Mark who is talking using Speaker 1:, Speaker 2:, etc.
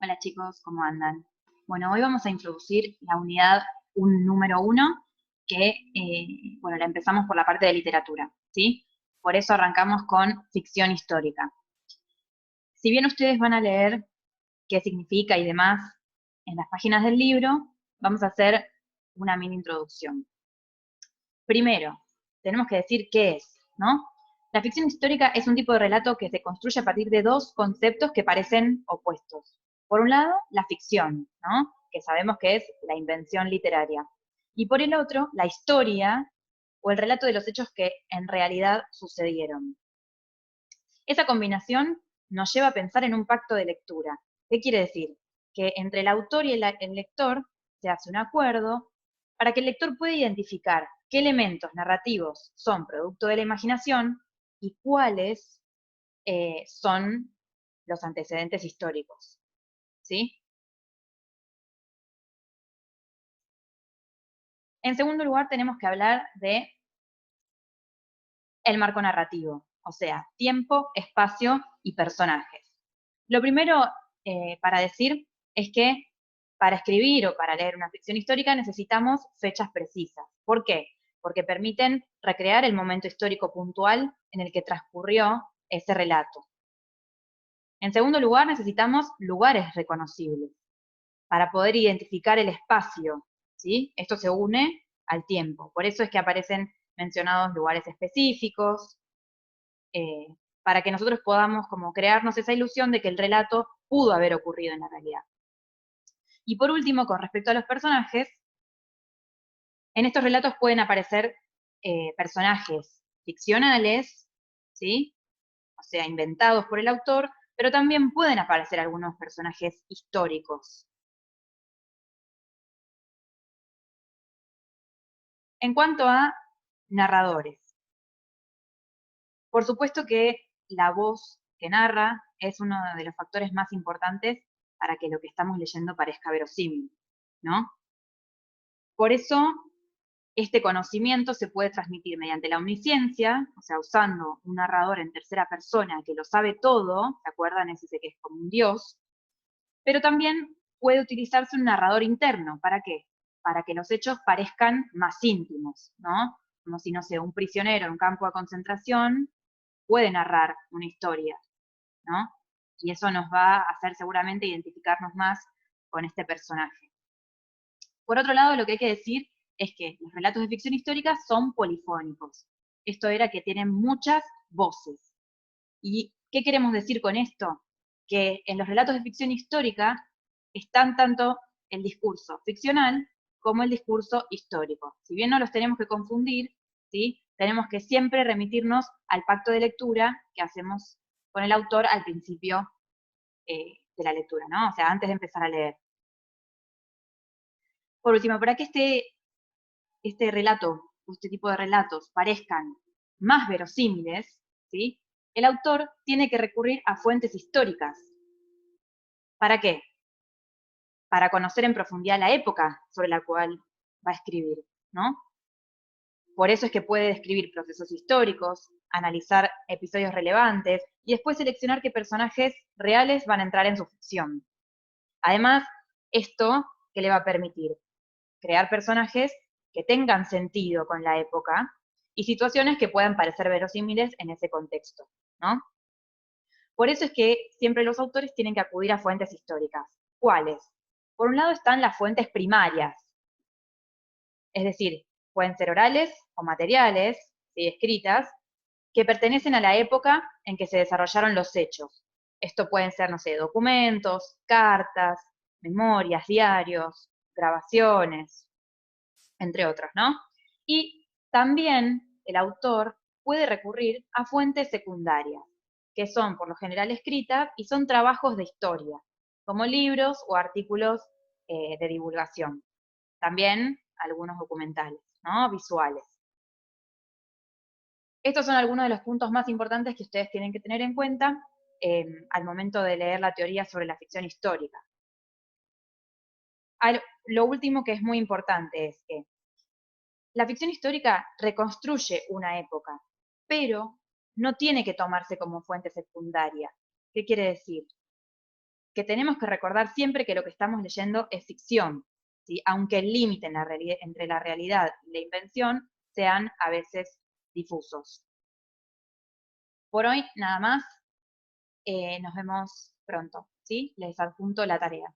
Speaker 1: Hola chicos, ¿cómo andan? Bueno, hoy vamos a introducir la unidad un número 1, que, bueno, la empezamos por la parte de literatura, ¿sí? Por eso arrancamos con ficción histórica. Si bien ustedes van a leer qué significa y demás en las páginas del libro, vamos a hacer una mini introducción. Primero, tenemos que decir qué es, ¿no? La ficción histórica es un tipo de relato que se construye a partir de dos conceptos que parecen opuestos. Por un lado, la ficción, ¿no? Que sabemos que es la invención literaria. Y por el otro, la historia o el relato de los hechos que en realidad sucedieron. Esa combinación nos lleva a pensar en un pacto de lectura. ¿Qué quiere decir? Que entre el autor y el lector se hace un acuerdo para que el lector pueda identificar qué elementos narrativos son producto de la imaginación y cuáles son los antecedentes históricos. ¿Sí? En segundo lugar, tenemos que hablar de el marco narrativo, o sea, tiempo, espacio y personajes. Lo primero para decir es que para escribir o para leer una ficción histórica necesitamos fechas precisas. ¿Por qué? Porque permiten recrear el momento histórico puntual en el que transcurrió ese relato. En segundo lugar, necesitamos lugares reconocibles para poder identificar el espacio, ¿sí? Esto se une al tiempo. Por eso es que aparecen mencionados lugares específicos, eh, para que nosotros podamos como crearnos esa ilusión de que el relato pudo haber ocurrido en la realidad. Y por último, con respecto a los personajes, en estos relatos pueden aparecer personajes ficcionales, ¿sí? O sea, inventados por el autor, pero también pueden aparecer algunos personajes históricos. En cuanto a narradores, por supuesto que la voz que narra es uno de los factores más importantes para que lo que estamos leyendo parezca verosímil, ¿no? Por eso, este conocimiento se puede transmitir mediante la omnisciencia, o sea, usando un narrador en tercera persona que lo sabe todo, ¿se acuerdan? Ese que es como un dios, pero también puede utilizarse un narrador interno, ¿para qué? Para que los hechos parezcan más íntimos, ¿no? Como si, no sé, un prisionero en un campo de concentración puede narrar una historia, ¿no? Y eso nos va a hacer seguramente identificarnos más con este personaje. Por otro lado, lo que hay que decir es que los relatos de ficción histórica son polifónicos. Esto era que tienen muchas voces. ¿Y qué queremos decir con esto? Que en los relatos de ficción histórica están tanto el discurso ficcional como el discurso histórico. Si bien no los tenemos que confundir, ¿sí? Tenemos que siempre remitirnos al pacto de lectura que hacemos con el autor al principio de la lectura, ¿no? O sea, antes de empezar a leer. Por último, para que este relato, este tipo de relatos parezcan más verosímiles, ¿sí? El autor tiene que recurrir a fuentes históricas. ¿Para qué? Para conocer en profundidad la época sobre la cual va a escribir, ¿no? Por eso es que puede describir procesos históricos, analizar episodios relevantes y después seleccionar qué personajes reales van a entrar en su ficción. Además, esto que le va a permitir crear personajes que tengan sentido con la época y situaciones que puedan parecer verosímiles en ese contexto, ¿no? Por eso es que siempre los autores tienen que acudir a fuentes históricas. ¿Cuáles? Por un lado están las fuentes primarias, es decir, pueden ser orales o materiales, ¿sí? Escritas, que pertenecen a la época en que se desarrollaron los hechos. Esto pueden ser, no sé, documentos, cartas, memorias, diarios, grabaciones, entre otros, ¿no? Y también el autor puede recurrir a fuentes secundarias, que son por lo general escritas y son trabajos de historia, como libros o artículos de divulgación. También algunos documentales, ¿no? Visuales. Estos son algunos de los puntos más importantes que ustedes tienen que tener en cuenta al momento de leer la teoría sobre la ficción histórica. Lo último que es muy importante es que la ficción histórica reconstruye una época, pero no tiene que tomarse como fuente secundaria. ¿Qué quiere decir? que tenemos que recordar siempre que lo que estamos leyendo es ficción, ¿sí? Aunque el límite entre la realidad y la invención sean a veces difusos. Por hoy nada más, nos vemos pronto, ¿sí? Les adjunto la tarea.